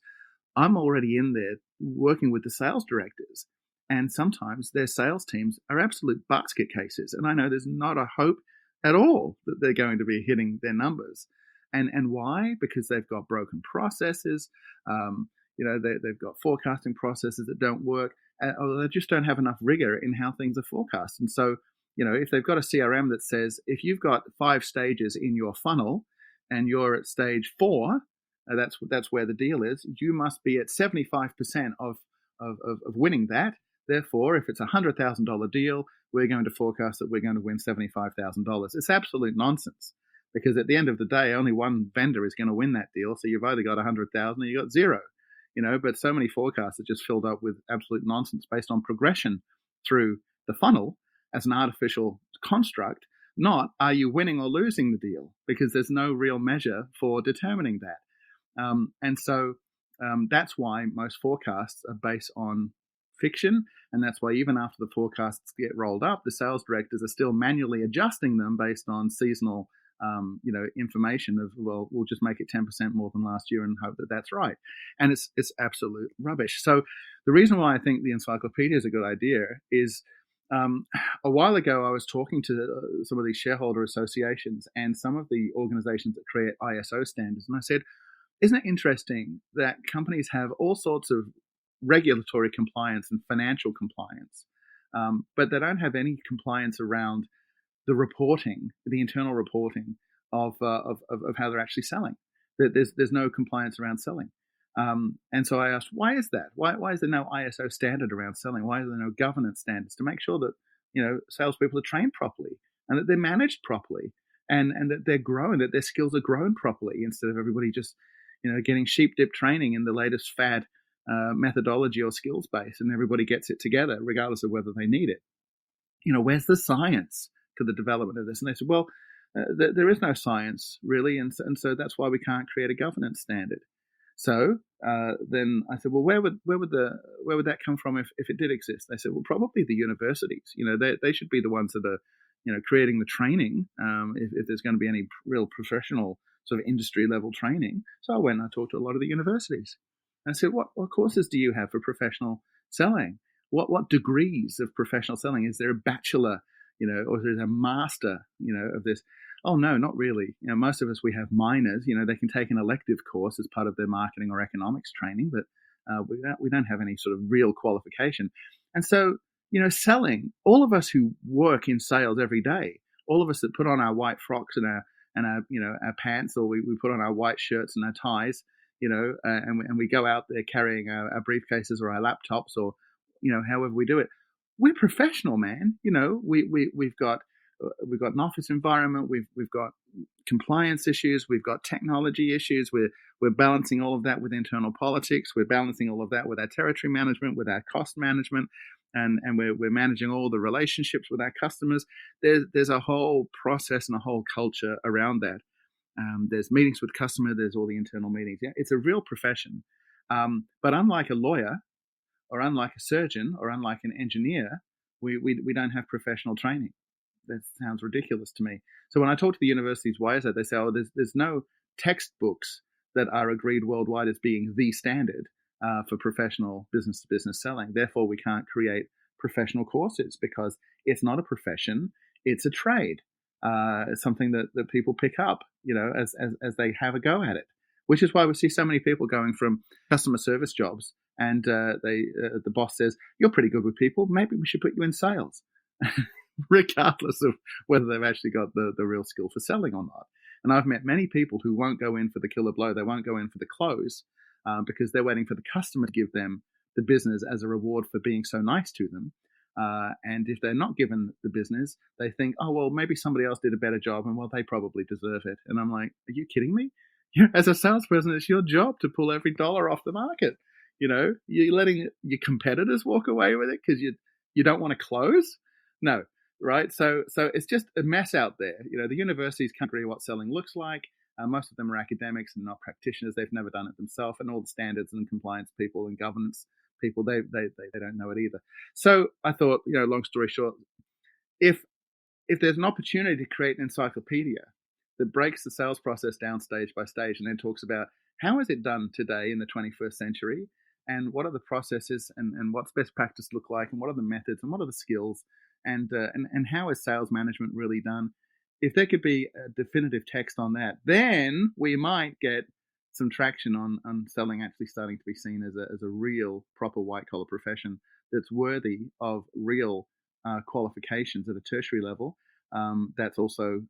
I'm already in there working with the sales directors. And sometimes their sales teams are absolute basket cases. And I know there's not a hope at all that they're going to be hitting their numbers. And why? Because they've got broken processes. They've got forecasting processes that don't work, or they just don't have enough rigor in how things are forecast. And so, if they've got a CRM that says, if you've got 5 stages in your funnel and you're at stage 4, that's where the deal is, you must be at 75% of winning that. Therefore, if it's a $100,000 deal, we're going to forecast that we're going to win $75,000. It's absolute nonsense, because at the end of the day, only one vendor is going to win that deal. So you've either got 100,000 or you got 0. But so many forecasts are just filled up with absolute nonsense based on progression through the funnel as an artificial construct, not are you winning or losing the deal, because there's no real measure for determining that. And so that's why most forecasts are based on fiction, and that's why even after the forecasts get rolled up, the sales directors are still manually adjusting them based on seasonal information of, well, we'll just make it 10% more than last year and hope that that's right. And it's absolute rubbish. So the reason why I think the encyclopedia is a good idea is a while ago I was talking to some of these shareholder associations and some of the organizations that create ISO standards, and I said, isn't it interesting that companies have all sorts of regulatory compliance and financial compliance, but they don't have any compliance around the reporting, the internal reporting of how they're actually selling. There's no compliance around selling. And so I asked, why is that? Why is there no ISO standard around selling? Why are there no governance standards to make sure that salespeople are trained properly and that they're managed properly and that they're grown, that their skills are grown properly instead of everybody just getting sheep dip training in the latest fad methodology or skills base, and everybody gets it together regardless of whether they need it. Where's the science to the development of this? And they said, well, there is no science really, and so that's why we can't create a governance standard. So then I said, well, where would that come from if it did exist? They said, well, probably the universities. They should be the ones that are creating the training if there's going to be any real professional sort of industry level training. So I went and I talked to a lot of the universities. And I said, what courses do you have for professional selling? What degrees of professional selling? Is there a bachelor, or is there a master, of this? Oh, no, not really. Most of us, we have minors. They can take an elective course as part of their marketing or economics training, but we don't have any sort of real qualification. And so, selling, all of us who work in sales every day, all of us that put on our white frocks and our pants, or we put on our white shirts and our ties, and we go out there carrying our briefcases or our laptops or, however we do it. We're professional, man. We've got an office environment. We've got compliance issues. We've got technology issues. We're balancing all of that with internal politics. We're balancing all of that with our territory management, with our cost management, and we're managing all the relationships with our customers. There's a whole process and a whole culture around that. There's meetings with customer. There's all the internal meetings. Yeah, it's a real profession. But unlike a lawyer, or unlike a surgeon, or unlike an engineer, we don't have professional training. That sounds ridiculous to me. So when I talk to the universities, why is that? They say, oh, there's no textbooks that are agreed worldwide as being the standard for professional business-to-business selling. Therefore, we can't create professional courses because it's not a profession, it's a trade. It's something that people pick up, as they have a go at it. Which is why we see so many people going from customer service jobs, and the boss says, "You're pretty good with people. Maybe we should put you in sales," regardless of whether they've actually got the real skill for selling or not. And I've met many people who won't go in for the killer blow. They won't go in for the close because they're waiting for the customer to give them the business as a reward for being so nice to them. And if they're not given the business, they think, oh, well, maybe somebody else did a better job, and well, they probably deserve it. And I'm like, are you kidding me? As a salesperson, it's your job to pull every dollar off the market. You're letting your competitors walk away with it because you don't want to close. No, right? So it's just a mess out there. The universities can't agree what selling looks like. Most of them are academics and not practitioners. They've never done it themselves, and all the standards and compliance people and governance people, they don't know it either. So I thought, long story short, if there's an opportunity to create an encyclopedia that breaks the sales process down stage by stage and then talks about how is it done today in the 21st century, and what are the processes, and what's best practice look like, and what are the methods, and what are the skills, and how is sales management really done. If there could be a definitive text on that, then we might get some traction on selling actually starting to be seen as a real proper white collar profession that's worthy of real qualifications at a tertiary level. That's also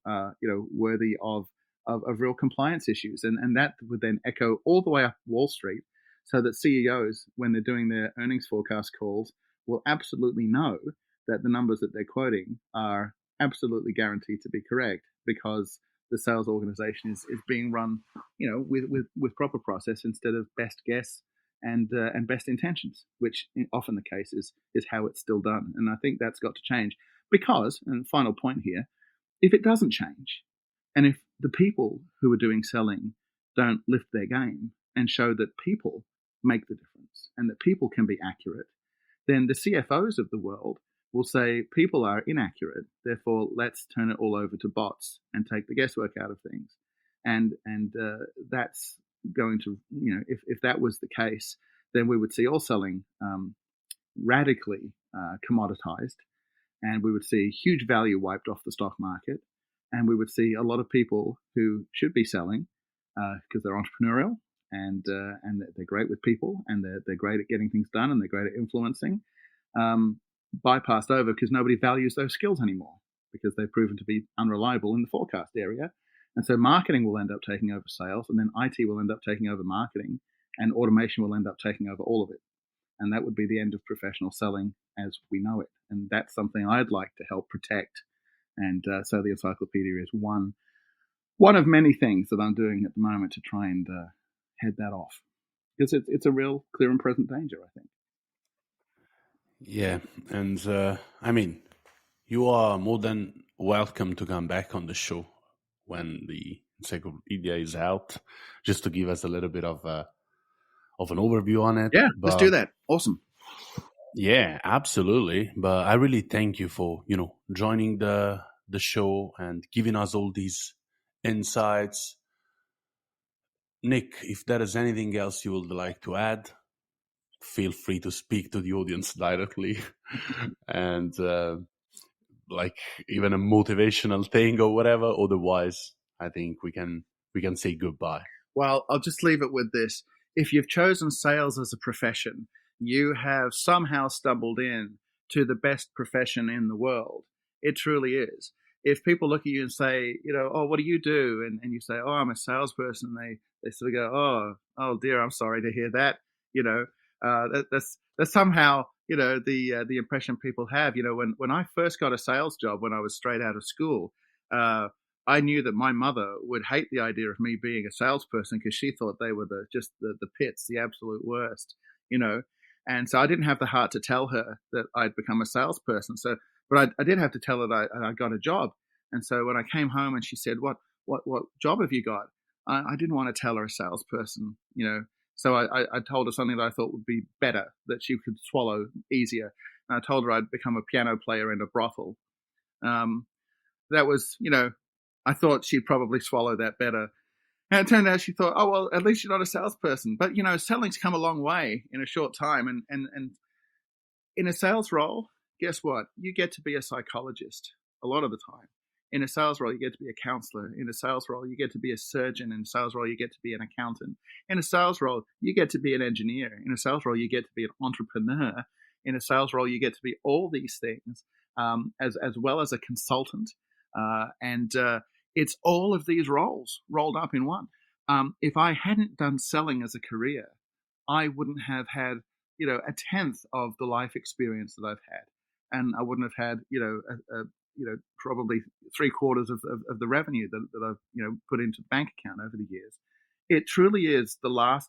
worthy of real compliance issues, and that would then echo all the way up Wall Street, so that CEOs, when they're doing their earnings forecast calls, will absolutely know that the numbers that they're quoting are absolutely guaranteed to be correct, because the sales organization is being run, with proper process instead of best guess and best intentions, which often the case is how it's still done. And I think that's got to change. Because, and final point here, if it doesn't change, and if the people who are doing selling don't lift their game and show that people make the difference and that people can be accurate, then the CFOs of the world will say people are inaccurate, therefore let's turn it all over to bots and take the guesswork out of things. And that's going to, if that was the case, then we would see all selling radically commoditized, and we would see huge value wiped off the stock market, and we would see a lot of people who should be selling because they're entrepreneurial and they're great with people, and they're great at getting things done, and they're great at influencing, bypassed over because nobody values those skills anymore because they've proven to be unreliable in the forecast area. And so marketing will end up taking over sales, and then IT will end up taking over marketing, and automation will end up taking over all of it. And that would be the end of professional selling as we know it. And that's something I'd like to help protect. And so the encyclopedia is one of many things that I'm doing at the moment to try and head that off, because it's a real clear and present danger, I think. Yeah, and I mean, you are more than welcome to come back on the show when the encyclopedia is out, just to give us a little bit of an overview on it. Yeah, let's do But that. Awesome. yeah, absolutely. But I really thank you for joining the show and giving us all these insights. Nick, if there is anything else you would like to add, feel free to speak to the audience directly. And like even a motivational thing or whatever. Otherwise, I think we can say goodbye. Well, I'll just leave it with this. If you've chosen sales as a profession, you have somehow stumbled in to the best profession in the world. It truly is. If people look at you and say, oh, what do you do? And you say, oh, I'm a salesperson, they sort of go, oh dear, I'm sorry to hear that. That's somehow, the impression people have. When I first got a sales job when I was straight out of school, I knew that my mother would hate the idea of me being a salesperson, because she thought they were the pits, the absolute worst, And so I didn't have the heart to tell her that I'd become a salesperson. But I did have to tell her that I got a job. And so when I came home and she said, what job have you got? I didn't want to tell her a salesperson, So I told her something that I thought would be better, that she could swallow easier. And I told her I'd become a piano player in a brothel. That was, I thought she'd probably swallow that better. And it turned out she thought, oh, well, at least you're not a salesperson. But, selling's come a long way in a short time. And in a sales role, guess what? You get to be a psychologist a lot of the time. In a sales role, you get to be a counselor. In a sales role, you get to be a surgeon. In a sales role, you get to be an accountant. In a sales role, you get to be an engineer. In a sales role, you get to be an entrepreneur. In a sales role, you get to be all these things, as well as a consultant. And it's all of these roles rolled up in one. If I hadn't done selling as a career, I wouldn't have had, a tenth of the life experience that I've had, and I wouldn't have had, probably 3/4 of the revenue that I've, put into the bank account over the years. It truly is the last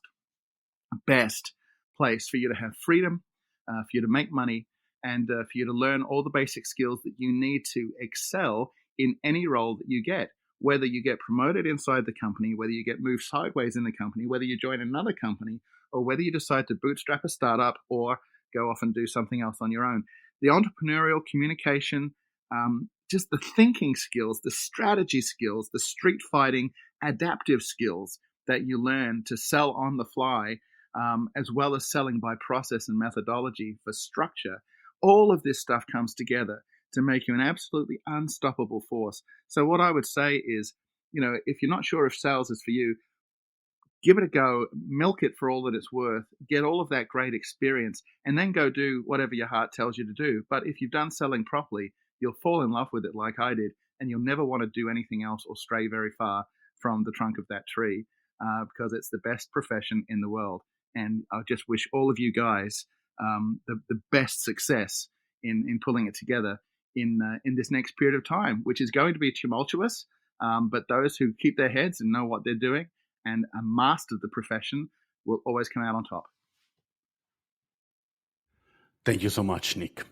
best place for you to have freedom, for you to make money, and for you to learn all the basic skills that you need to excel in any role that you get. Whether you get promoted inside the company, whether you get moved sideways in the company, whether you join another company, or whether you decide to bootstrap a startup or go off and do something else on your own. The entrepreneurial communication, just the thinking skills, the strategy skills, the street fighting, adaptive skills that you learn to sell on the fly, as well as selling by process and methodology for structure. All of this stuff comes together to make you an absolutely unstoppable force. So what I would say is, if you're not sure if sales is for you, give it a go, milk it for all that it's worth, get all of that great experience, and then go do whatever your heart tells you to do. But if you've done selling properly, you'll fall in love with it like I did, and you'll never want to do anything else or stray very far from the trunk of that tree, because it's the best profession in the world. And I just wish all of you guys the best success in pulling it together in this next period of time, which is going to be tumultuous. But those who keep their heads and know what they're doing and are master the profession will always come out on top. Thank you so much, Nick.